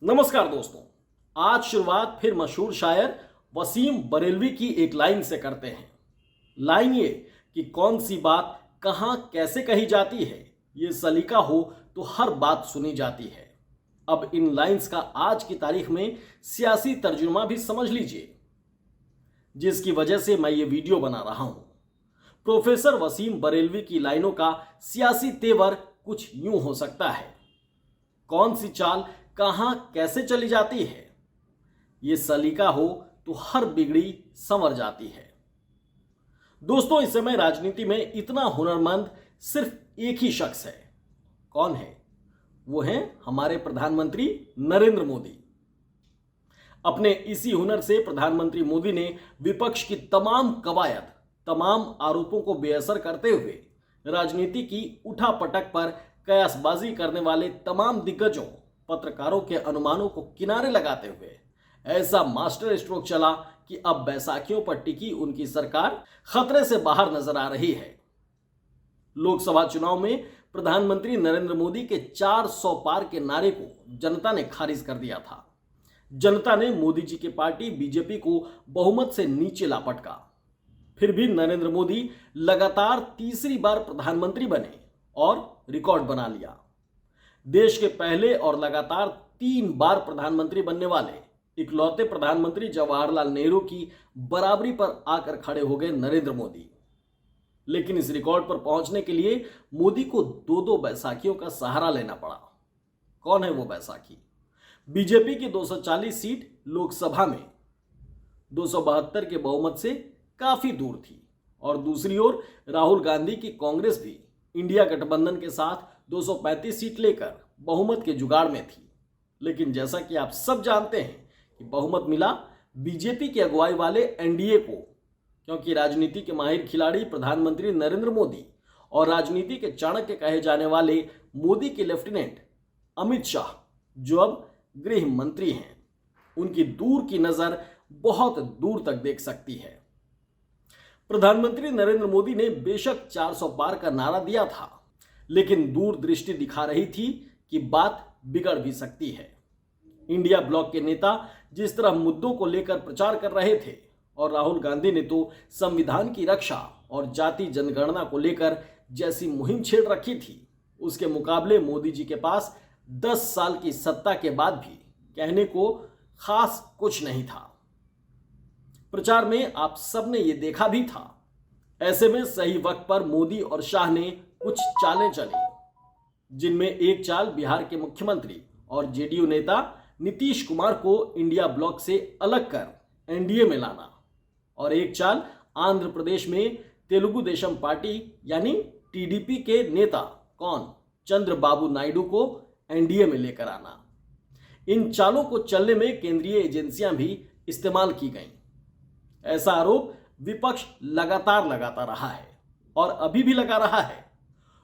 नमस्कार दोस्तों। आज शुरुआत फिर मशहूर शायर वसीम बरेलवी की एक लाइन से करते हैं। लाइन ये कि कौन सी बात कहाँ कैसे कही जाती है, ये सलीका हो तो हर बात सुनी जाती है। अब इन लाइंस का आज की तारीख में सियासी तर्जुमा भी समझ लीजिए, जिसकी वजह से मैं ये वीडियो बना रहा हूं। प्रोफेसर वसीम बरेलवी की लाइनों का सियासी तेवर कुछ यूं हो सकता है। कौन सी चाल कहां कैसे चली जाती है, ये सलीका हो तो हर बिगड़ी संवर जाती है। दोस्तों, इस समय राजनीति में इतना हुनरमंद सिर्फ एक ही शख्स है। कौन है वो? है हमारे प्रधानमंत्री नरेंद्र मोदी। अपने इसी हुनर से प्रधानमंत्री मोदी ने विपक्ष की तमाम कवायद, तमाम आरोपों को बेअसर करते हुए राजनीति की उठापटक पर कयासबाजी करने वाले तमाम दिग्गजों, पत्रकारों के अनुमानों को किनारे लगाते हुए ऐसा मास्टर स्ट्रोक चला कि अब बैसाखियों पर टिकी उनकी सरकार खतरे से बाहर नजर आ रही है। लोकसभा चुनाव में प्रधानमंत्री नरेंद्र मोदी के 400 पार के नारे को जनता ने खारिज कर दिया था। जनता ने मोदी जी की पार्टी बीजेपी को बहुमत से नीचे ला पटका। फिर भी नरेंद्र मोदी लगातार तीसरी बार प्रधानमंत्री बने और रिकॉर्ड बना लिया। देश के पहले और लगातार 3 बार प्रधानमंत्री बनने वाले इकलौते प्रधानमंत्री जवाहरलाल नेहरू की बराबरी पर आकर खड़े हो गए नरेंद्र मोदी। लेकिन इस रिकॉर्ड पर पहुंचने के लिए मोदी को 2-2 बैसाखियों का सहारा लेना पड़ा। कौन है वो बैसाखी? बीजेपी की 240 सीट लोकसभा में 272 के बहुमत से काफी दूर थी और दूसरी ओर राहुल गांधी की कांग्रेस भी इंडिया गठबंधन के साथ 235 सीट लेकर बहुमत के जुगाड़ में थी। लेकिन जैसा कि आप सब जानते हैं कि बहुमत मिला बीजेपी की अगुवाई वाले एनडीए को, क्योंकि राजनीति के माहिर खिलाड़ी प्रधानमंत्री नरेंद्र मोदी और राजनीति के चाणक्य कहे जाने वाले मोदी के लेफ्टिनेंट अमित शाह, जो अब गृह मंत्री हैं, उनकी दूर की नजर बहुत दूर तक देख सकती है। प्रधानमंत्री नरेंद्र मोदी ने बेशक 400 पार का नारा दिया था, लेकिन दूरदृष्टि दिखा रही थी कि बात बिगड़ भी सकती है। इंडिया ब्लॉक के नेता जिस तरह मुद्दों को लेकर प्रचार कर रहे थे और राहुल गांधी ने तो संविधान की रक्षा और जाति जनगणना को लेकर जैसी मुहिम छेड़ रखी थी, उसके मुकाबले मोदी जी के पास 10 साल की सत्ता के बाद भी कहने को खास कुछ नहीं था। प्रचार में आप सबने ये देखा भी था। ऐसे में सही वक्त पर मोदी और शाह ने कुछ चालें चली, जिनमें एक चाल बिहार के मुख्यमंत्री और जेडीयू नेता नीतीश कुमार को इंडिया ब्लॉक से अलग कर एनडीए में लाना, और एक चाल आंध्र प्रदेश में तेलुगु देशम पार्टी यानी टीडीपी के नेता चंद्रबाबू नायडू को एनडीए में लेकर आना। इन चालों को चलने में केंद्रीय एजेंसियां भी इस्तेमाल की गईं। ऐसा आरोप विपक्ष लगातार लगाता रहा है और अभी भी लगा रहा है।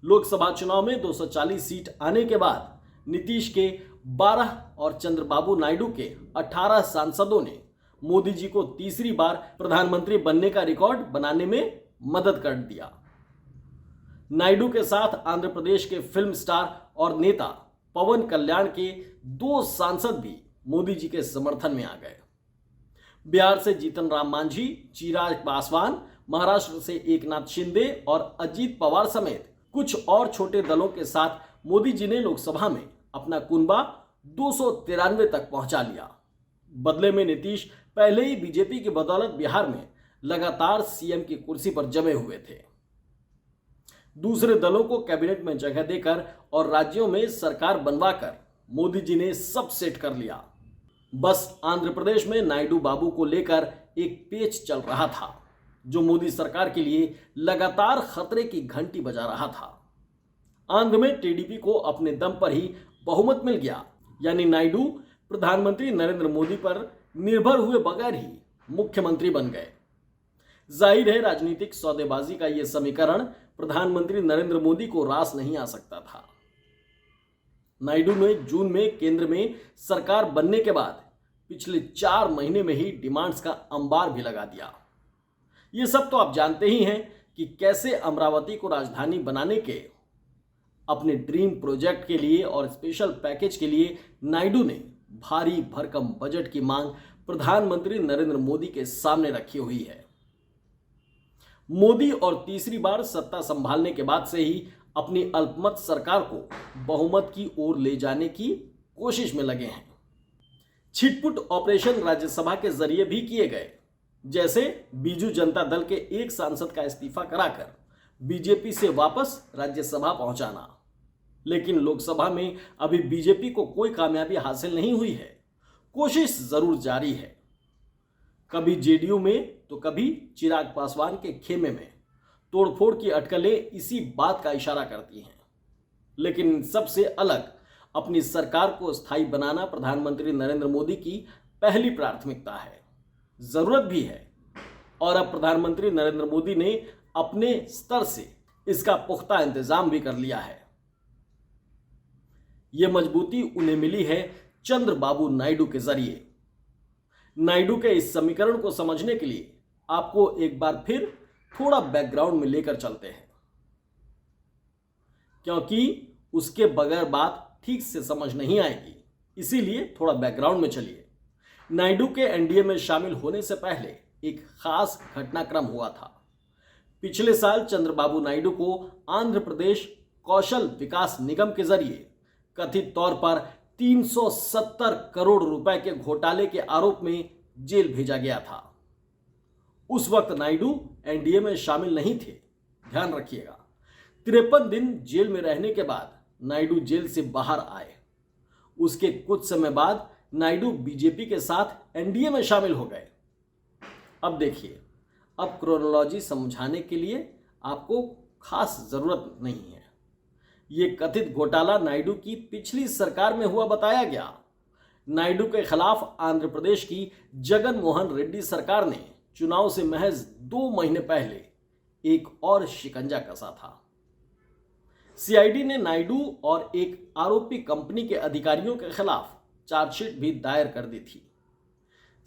लोकसभा चुनाव में 240 सीट आने के बाद नीतीश के 12 और चंद्रबाबू नायडू के 18 सांसदों ने मोदी जी को तीसरी बार प्रधानमंत्री बनने का रिकॉर्ड बनाने में मदद कर दिया। नायडू के साथ आंध्र प्रदेश के फिल्म स्टार और नेता पवन कल्याण के 2 सांसद भी मोदी जी के समर्थन में आ गए। बिहार से जीतन राम मांझी, चिराग पासवान, महाराष्ट्र से एकनाथ शिंदे और अजीत पवार समेत कुछ और छोटे दलों के साथ मोदी जी ने लोकसभा में अपना कुनबा 293 तक पहुंचा लिया। बदले में नीतीश पहले ही बीजेपी की बदौलत बिहार में लगातार सीएम की कुर्सी पर जमे हुए थे। दूसरे दलों को कैबिनेट में जगह देकर और राज्यों में सरकार बनवाकर मोदी जी ने सब सेट कर लिया। बस आंध्र प्रदेश में नायडू बाबू को लेकर एक पेच चल रहा था, जो मोदी सरकार के लिए लगातार खतरे की घंटी बजा रहा था। आंध्र में टीडीपी को अपने दम पर ही बहुमत मिल गया, यानी नायडू प्रधानमंत्री नरेंद्र मोदी पर निर्भर हुए बगैर ही मुख्यमंत्री बन गए। जाहिर है, राजनीतिक सौदेबाजी का यह समीकरण प्रधानमंत्री नरेंद्र मोदी को रास नहीं आ सकता था। नायडू ने जून में केंद्र में सरकार बनने के बाद पिछले 4 महीने में ही डिमांड्स का अंबार भी लगा दिया। ये सब तो आप जानते ही हैं कि कैसे अमरावती को राजधानी बनाने के अपने ड्रीम प्रोजेक्ट के लिए और स्पेशल पैकेज के लिए नायडू ने भारी भरकम बजट की मांग प्रधानमंत्री नरेंद्र मोदी के सामने रखी हुई है। मोदी और तीसरी बार सत्ता संभालने के बाद से ही अपनी अल्पमत सरकार को बहुमत की ओर ले जाने की कोशिश में लगे हैं। छिटपुट ऑपरेशन राज्यसभा के जरिए भी किए गए, जैसे बीजू जनता दल के एक सांसद का इस्तीफा कराकर बीजेपी से वापस राज्यसभा पहुंचाना। लेकिन लोकसभा में अभी बीजेपी को कोई कामयाबी हासिल नहीं हुई है। कोशिश जरूर जारी है, कभी जेडीयू में तो कभी चिराग पासवान के खेमे में। तोड़फोड़ की अटकलें इसी बात का इशारा करती हैं। लेकिन सबसे अलग अपनी सरकार को स्थायी बनाना प्रधानमंत्री नरेंद्र मोदी की पहली प्राथमिकता है, जरूरत भी है। और अब प्रधानमंत्री नरेंद्र मोदी ने अपने स्तर से इसका पुख्ता इंतजाम भी कर लिया है। यह मजबूती उन्हें मिली है चंद्रबाबू नायडू के जरिए। नायडू के इस समीकरण को समझने के लिए आपको एक बार फिर थोड़ा बैकग्राउंड में लेकर चलते हैं, क्योंकि उसके बगैर बात ठीक से समझ नहीं आएगी। इसीलिए थोड़ा बैकग्राउंड में चलिए। नायडू के एनडीए में शामिल होने से पहले एक खास घटनाक्रम हुआ था। पिछले साल चंद्रबाबू नायडू को आंध्र प्रदेश कौशल विकास निगम के जरिए कथित तौर पर 370 करोड़ रुपए के घोटाले के आरोप में जेल भेजा गया था। उस वक्त नायडू एनडीए में शामिल नहीं थे, ध्यान रखिएगा। 53 दिन जेल में रहने के बाद नायडू जेल से बाहर आए। उसके कुछ समय बाद नायडू बीजेपी के साथ एनडीए में शामिल हो गए। अब देखिए, अब क्रोनोलॉजी समझाने के लिए आपको खास जरूरत नहीं है। यह कथित घोटाला नायडू की पिछली सरकार में हुआ बताया गया। नायडू के खिलाफ आंध्र प्रदेश की जगन मोहन रेड्डी सरकार ने चुनाव से महज 2 महीने पहले एक और शिकंजा कसा था। सीआईडी ने नायडू और एक आरोपी कंपनी के अधिकारियों के खिलाफ चार्जशीट भी दायर कर दी थी।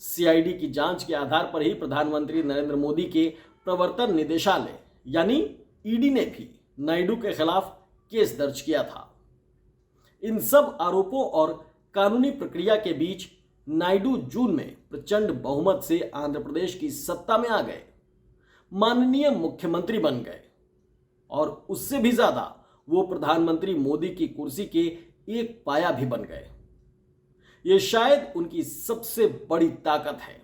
सीआईडी की जांच के आधार पर ही प्रधानमंत्री नरेंद्र मोदी के प्रवर्तन निदेशालय यानी ईडी ने भी नायडू के खिलाफ केस दर्ज किया था। इन सब आरोपों और कानूनी प्रक्रिया के बीच नायडू जून में प्रचंड बहुमत से आंध्र प्रदेश की सत्ता में आ गए, माननीय मुख्यमंत्री बन गए और उससे भी ज्यादा वो प्रधानमंत्री मोदी की कुर्सी के एक पाया भी बन गए। ये शायद उनकी सबसे बड़ी ताकत है।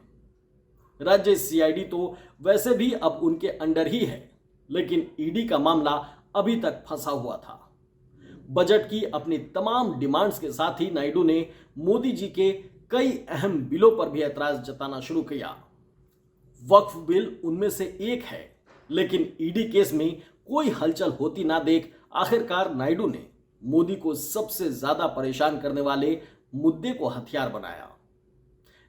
राज्य सीआईडी तो वैसे भी अब उनके अंडर ही है, लेकिन ईडी का मामला अभी तक फंसा हुआ था। बजट की अपनी तमाम डिमांड्स के साथ ही नायडू ने मोदी जी के कई अहम बिलों पर भी ऐतराज जताना शुरू किया। वक्फ बिल उनमें से एक है, लेकिन ईडी केस में कोई हलचल होती ना देख आखिरकार नायडू ने मोदी को सबसे ज्यादा परेशान करने वाले मुद्दे को हथियार बनाया।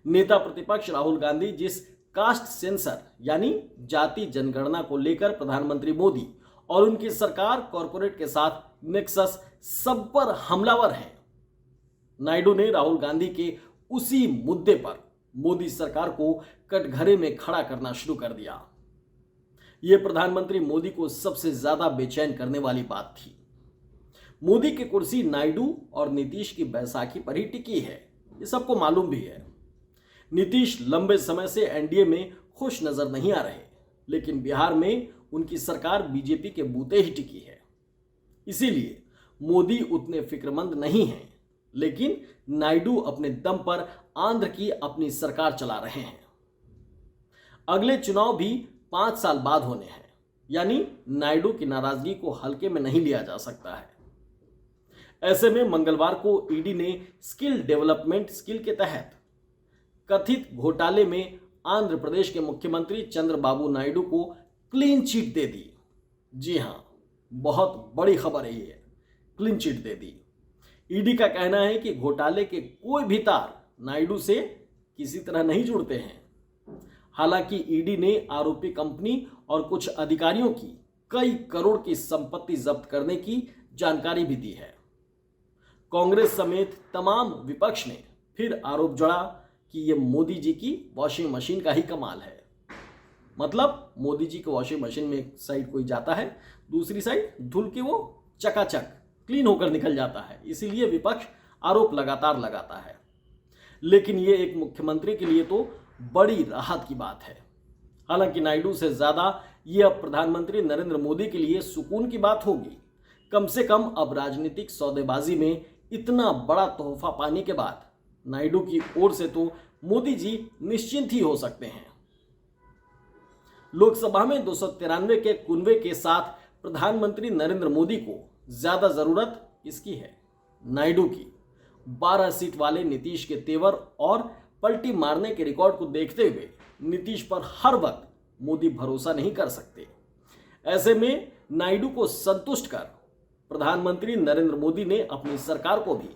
नेता प्रतिपक्ष राहुल गांधी जिस कास्ट सेंसर यानी जाति जनगणना को लेकर प्रधानमंत्री मोदी और उनकी सरकार कॉरपोरेट के साथ नेक्सस सब पर हमलावर है, नायडू ने राहुल गांधी के उसी मुद्दे पर मोदी सरकार को कटघरे में खड़ा करना शुरू कर दिया। यह प्रधानमंत्री मोदी को सबसे ज्यादा बेचैन करने वाली बात थी। मोदी की कुर्सी नायडू और नीतीश की बैसाखी पर ही टिकी है, ये सबको मालूम भी है। नीतीश लंबे समय से एनडीए में खुश नजर नहीं आ रहे, लेकिन बिहार में उनकी सरकार बीजेपी के बूते ही टिकी है। इसीलिए मोदी उतने फिक्रमंद नहीं हैं, लेकिन नायडू अपने दम पर आंध्र की अपनी सरकार चला रहे हैं। अगले चुनाव भी 5 साल बाद होने हैं, यानी नायडू की नाराजगी को हल्के में नहीं लिया जा सकता है। ऐसे में मंगलवार को ईडी ने स्किल डेवलपमेंट स्किल के तहत कथित घोटाले में आंध्र प्रदेश के मुख्यमंत्री चंद्रबाबू नायडू को क्लीन चिट दे दी। जी हां, बहुत बड़ी खबर है ये, क्लीन चिट दे दी। ईडी का कहना है कि घोटाले के कोई भी तार नायडू से किसी तरह नहीं जुड़ते हैं। हालांकि ईडी ने आरोपी कंपनी और कुछ अधिकारियों की कई करोड़ की संपत्ति जब्त करने की जानकारी भी दी है। कांग्रेस समेत तमाम विपक्ष ने फिर आरोप जड़ा कि यह मोदी जी की वॉशिंग मशीन का ही कमाल है। मतलब मोदी जी की वॉशिंग मशीन में एक साइड कोई जाता है, दूसरी साइड धुल के वो चकाचक क्लीन होकर निकल जाता है। इसीलिए विपक्ष आरोप लगातार लगाता है। लेकिन ये एक मुख्यमंत्री के लिए तो बड़ी राहत की बात है। हालांकि नायडू से ज्यादा ये अब प्रधानमंत्री नरेंद्र मोदी के लिए सुकून की बात होगी। कम से कम अब राजनीतिक सौदेबाजी में इतना बड़ा तोहफा पाने के बाद नायडू की ओर से तो मोदी जी निश्चिंत ही हो सकते हैं। लोकसभा में 293 के कुनबे के साथ प्रधानमंत्री नरेंद्र मोदी को ज्यादा जरूरत इसकी है नायडू की। 12 सीट वाले नीतीश के तेवर और पलटी मारने के रिकॉर्ड को देखते हुए नीतीश पर हर वक्त मोदी भरोसा नहीं कर सकते। ऐसे में नायडू को संतुष्ट कर प्रधानमंत्री नरेंद्र मोदी ने अपनी सरकार को भी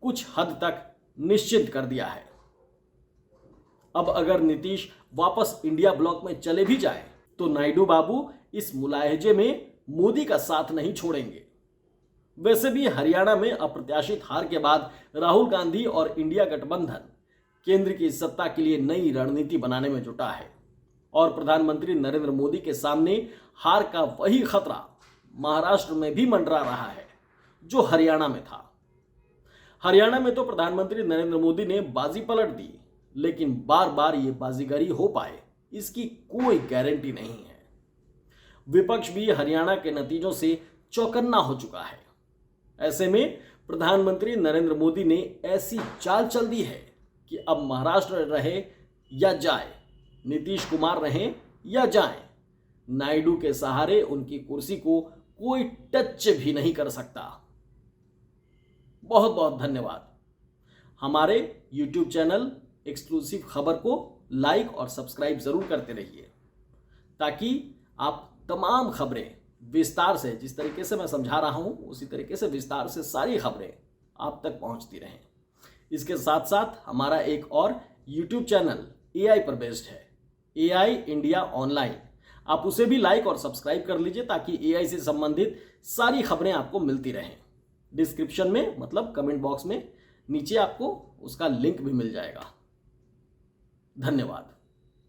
कुछ हद तक निश्चिंत कर दिया है। अब अगर नीतीश वापस इंडिया ब्लॉक में चले भी जाए तो नायडू बाबू इस मुलायजे में मोदी का साथ नहीं छोड़ेंगे। वैसे भी हरियाणा में अप्रत्याशित हार के बाद राहुल गांधी और इंडिया गठबंधन केंद्र की सत्ता के लिए नई रणनीति बनाने में जुटा है और प्रधानमंत्री नरेंद्र मोदी के सामने हार का वही खतरा महाराष्ट्र में भी मंडरा रहा है जो हरियाणा में था। हरियाणा में तो प्रधानमंत्री नरेंद्र मोदी ने बाजी पलट दी, लेकिन बार बार ये बाजीगरी हो पाए इसकी कोई गारंटी नहीं है। विपक्ष भी हरियाणा के नतीजों से चौकन्ना हो चुका है। ऐसे में प्रधानमंत्री नरेंद्र मोदी ने ऐसी चाल चल दी है कि अब महाराष्ट्र रहे या जाए, नीतीश कुमार रहें या जाएं, नायडू के सहारे उनकी कुर्सी को कोई टच भी नहीं कर सकता। बहुत बहुत धन्यवाद। हमारे YouTube चैनल एक्सक्लूसिव खबर को लाइक और सब्सक्राइब जरूर करते रहिए ताकि आप तमाम खबरें विस्तार से, जिस तरीके से मैं समझा रहा हूं उसी तरीके से विस्तार से सारी खबरें आप तक पहुंचती रहें। इसके साथ साथ हमारा एक और YouTube चैनल AI पर बेस्ड है, AI इंडिया ऑनलाइन। आप उसे भी लाइक और सब्सक्राइब कर लीजिए ताकि AI से संबंधित सारी खबरें आपको मिलती रहें। डिस्क्रिप्शन में मतलब कमेंट बॉक्स में नीचे आपको उसका लिंक भी मिल जाएगा। धन्यवाद।